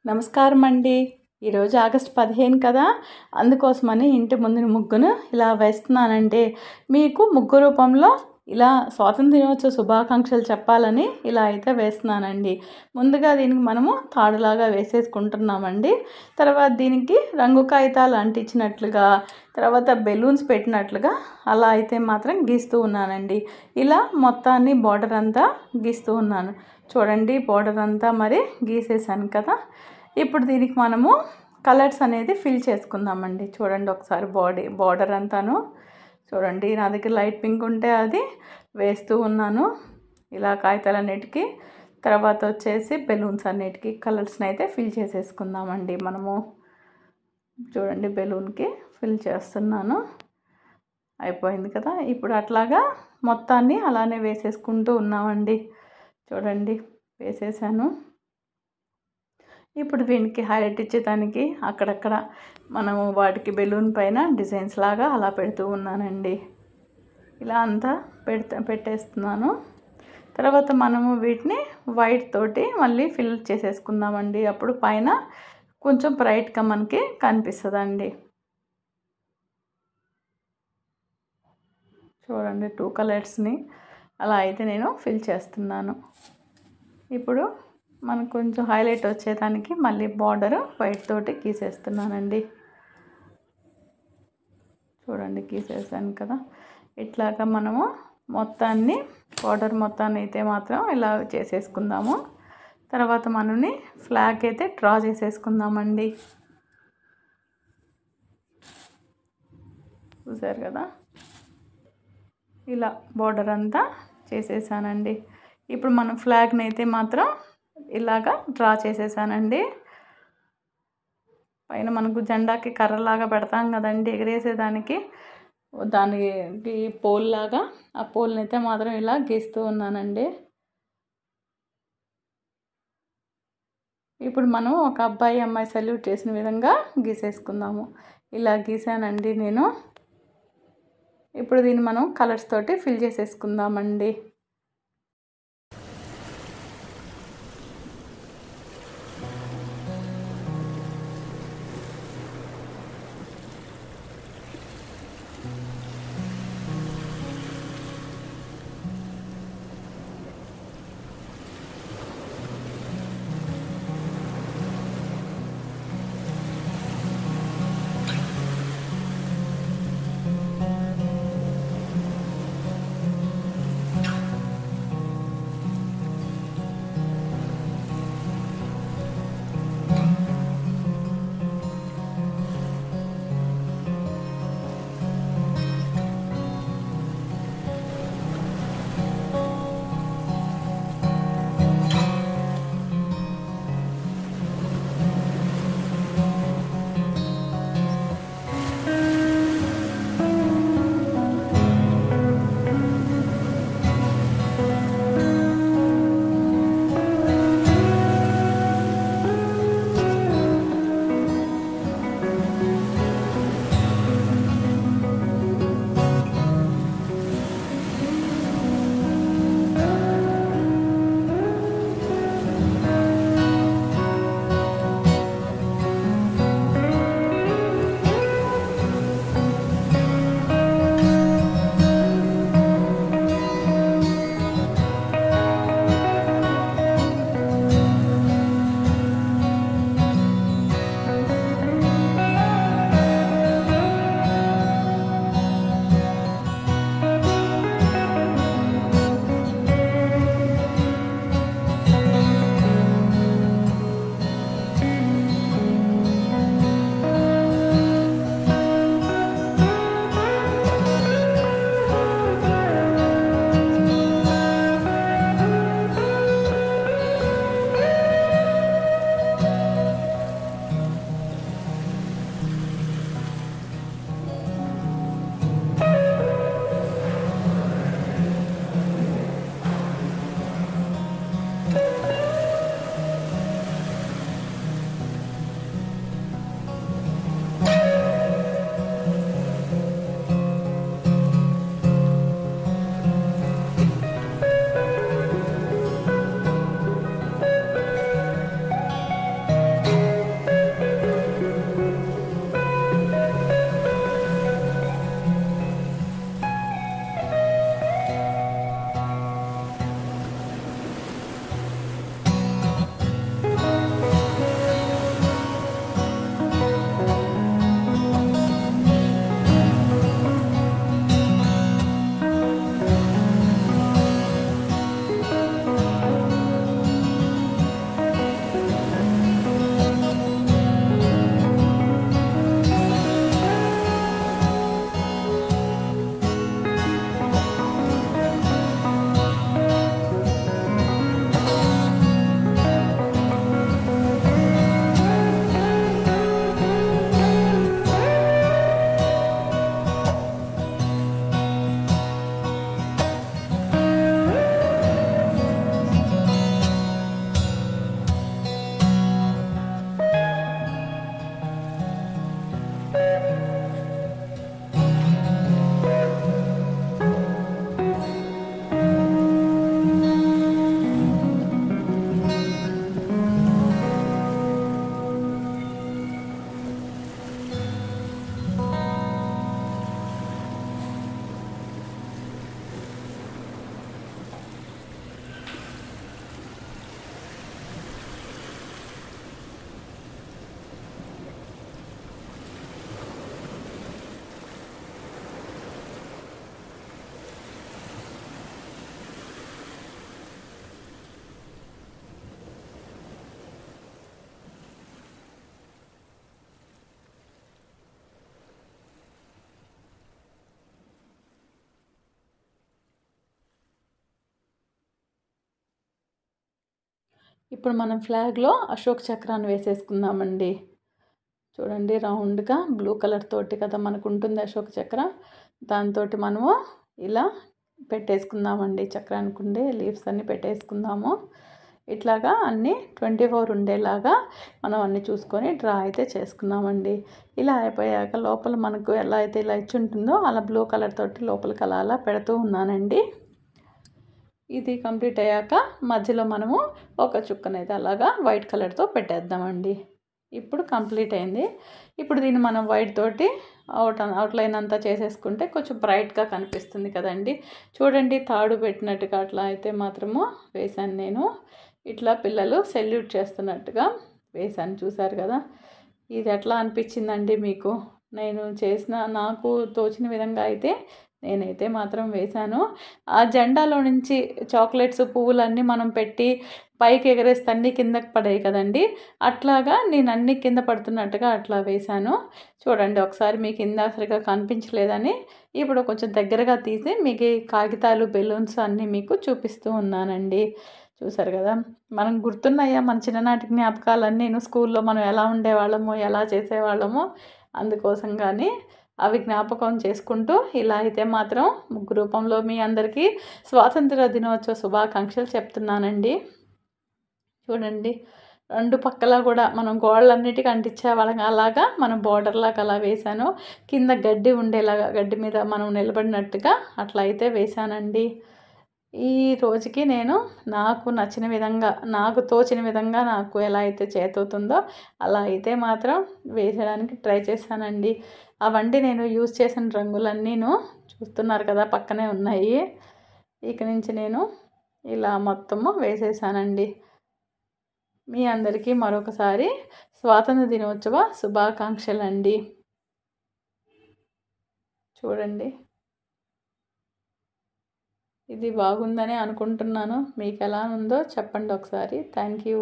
నమస్కారం అండి. ఈరోజు ఆగస్టు 15 కదా, అందుకోసమని ఇంటి ముందు ముగ్గును ఇలా వేస్తున్నానండి. మీకు ముగ్గు రూపంలో ఇలా స్వాతంత్ర దినోత్సవ శుభాకాంక్షలు చెప్పాలని ఇలా అయితే వేస్తున్నానండి. ముందుగా దీనికి మనము తాడులాగా వేసేసుకుంటున్నామండి. తర్వాత దీనికి రంగు కాగితాలు అంటించినట్లుగా, తర్వాత బెలూన్స్ పెట్టినట్లుగా అలా అయితే మాత్రం గీస్తూ ఉన్నానండి. ఇలా మొత్తాన్ని బోర్డర్ అంతా గీస్తూ ఉన్నాను. చూడండి, బోర్డర్ అంతా మరి గీసేసాను కదా. ఇప్పుడు దీనికి మనము కలర్స్ అనేది ఫిల్ చేసుకుందామండి. చూడండి ఒకసారి బోర్డర్ అంతాను చూడండి. నా దగ్గర లైట్ పింక్ ఉంటే అది వేస్తూ ఉన్నాను ఇలా కాగితాలన్నిటికీ. తర్వాత వచ్చేసి బెలూన్స్ అన్నిటికీ కలర్స్ని అయితే ఫిల్ చేసేసుకుందామండి మనము. చూడండి, బెలూన్కి ఫిల్ చేస్తున్నాను. అయిపోయింది కదా. ఇప్పుడు అట్లాగా మొత్తాన్ని అలానే వేసేసుకుంటూ ఉన్నామండి. చూడండి, వేసేసాను. ఇప్పుడు దీనికి హైలైట్ ఇచ్చేదానికి అక్కడక్కడ మనము వాటికి బెలూన్ పైన డిజైన్స్ లాగా అలా పెడుతూ ఉన్నానండి. ఇలా అంతా పెట్టేస్తున్నాను. తర్వాత మనము వీటిని వైట్ తోటి మళ్ళీ ఫిల్ చేసేసుకుందామండి. అప్పుడు పైన కొంచెం బ్రైట్గా మనకి కనిపిస్తుందండి. చూడండి, 2 కలర్స్ని అలా అయితే నేను ఫిల్ చేస్తున్నాను. ఇప్పుడు మనకు కొంచెం హైలైట్ వచ్చేదానికి మళ్ళీ బార్డర్ వైట్ తోటి గీసేస్తున్నానండి. చూడండి, గీసేసాను కదా. ఇట్లాగా మనము మొత్తాన్ని బార్డర్ మొత్తాన్ని అయితే మాత్రం ఇలా చేసేసుకుందాము. తర్వాత మనని ఫ్లాగ్ అయితే డ్రా చేసేసుకుందామండి. చూసారు కదా, ఇలా బార్డర్ అంతా చేసేసానండి. ఇప్పుడు మనం ఫ్లాగ్ని అయితే మాత్రం ఇలాగా డ్రా చేసేసానండి. పైన మనకు జెండాకి కర్రలాగా పెడతాం కదండి ఎగరేసేదానికి, దానికి పోల్ లాగా ఆ పోల్ని అయితే మాత్రం ఇలా గీస్తూ ఉన్నానండి. ఇప్పుడు మనం ఒక అబ్బాయి అమ్మాయి సెల్యూట్ చేసిన విధంగా గీసేసుకుందాము. ఇలా గీసానండి నేను. ఇప్పుడు దీన్ని మనం కలర్స్ తోటి ఫిల్ చేసేసుకుందామండి. ఇప్పుడు మనం ఫ్లాగ్లో అశోక్ చక్రాన్ని వేసేసుకుందామండి. చూడండి రౌండ్గా బ్లూ కలర్ తోటి కదా మనకు ఉంటుంది అశోక చక్రం. దాంతో మనము ఇలా పెట్టేసుకుందామండి. చక్రానికి ఉండే లీవ్స్ అన్నీ పెట్టేసుకుందాము. ఇట్లాగా అన్నీ 24 ఉండేలాగా మనం అన్నీ చూసుకొని డ్రా అయితే చేసుకున్నామండి. ఇలా అయిపోయాక లోపల మనకు ఎలా అయితే ఇలా ఇచ్చి ఉంటుందో అలా బ్లూ కలర్ తోటి లోపలికి అలా అలా పెడుతూ ఉన్నానండి. ఇది కంప్లీట్ అయ్యాక మధ్యలో మనము ఒక చుక్కనైతే అలాగా వైట్ కలర్తో పెట్టేద్దామండి. ఇప్పుడు కంప్లీట్ అయింది. ఇప్పుడు దీన్ని మనం వైట్ తోటి అవుట్లైన్ అంతా చేసేసుకుంటే కొంచెం బ్రైట్గా కనిపిస్తుంది కదండి. చూడండి తాడు పెట్టినట్టుగా అట్లా అయితే మాత్రము వేశాను నేను. ఇట్లా పిల్లలు సెల్యూట్ చేస్తున్నట్టుగా వేశాను, చూసారు కదా. ఇది ఎట్లా అనిపించిందండి మీకు? నేను చేసిన నాకు తోచిన విధంగా అయితే నేనైతే మాత్రం వేశాను. ఆ జెండాలో నుంచి చాక్లెట్స్ పువ్వులన్నీ మనం పెట్టి పైకి ఎగరేస్తే అన్నీ కిందకి పడాయి కదండి. అట్లాగా నేను అన్నీ కింద పడుతున్నట్టుగా అట్లా వేశాను. చూడండి ఒకసారి మీకు కింద సరిగా కనిపించలేదని ఇప్పుడు కొంచెం దగ్గరగా తీసి మీకు కాగితాలు బెలూన్స్ అన్నీ మీకు చూపిస్తూ ఉన్నానండి. చూసారు కదా. మనం గుర్తున్నాయా మన చిన్ననాటి జ్ఞాపకాలన్నీ స్కూల్లో మనం ఎలా ఉండేవాళ్ళమో ఎలా చేసేవాళ్ళమో. అందుకోసం కానీ అవి జ్ఞాపకం చేసుకుంటూ ఇలా అయితే మాత్రం ముగ్గు రూపంలో మీ అందరికీ స్వాతంత్ర దినోత్సవ శుభాకాంక్షలు చెప్తున్నానండి. చూడండి 2 పక్కలా కూడా మనం గోడలన్నిటికీ అంటించే వాళ్ళం అలాగా మనం బోర్డర్లాగా అలా వేశాను. కింద గడ్డి ఉండేలాగా గడ్డి మీద మనం నిలబడినట్టుగా అట్లా అయితే వేశానండి. ఈ రోజుకి నేను నాకు నచ్చిన విధంగా నాకు తోచిన విధంగా నాకు ఎలా అయితే చేతవుతుందో అలా అయితే మాత్రం వేసడానికి ట్రై చేశానండి. అవండి నేను యూజ్ చేసిన రంగులన్నీను చూస్తున్నారు కదా పక్కనే ఉన్నాయి. ఇక నుంచి నేను ఇలా మొత్తము వేసేసానండి. మీ అందరికీ మరొకసారి స్వాతంత్ర దినోత్సవ శుభాకాంక్షలండి. చూడండి ఇది బాగుందని అనుకుంటున్నాను. మీకు ఎలా ఉందో చెప్పండి ఒకసారి. Thank you.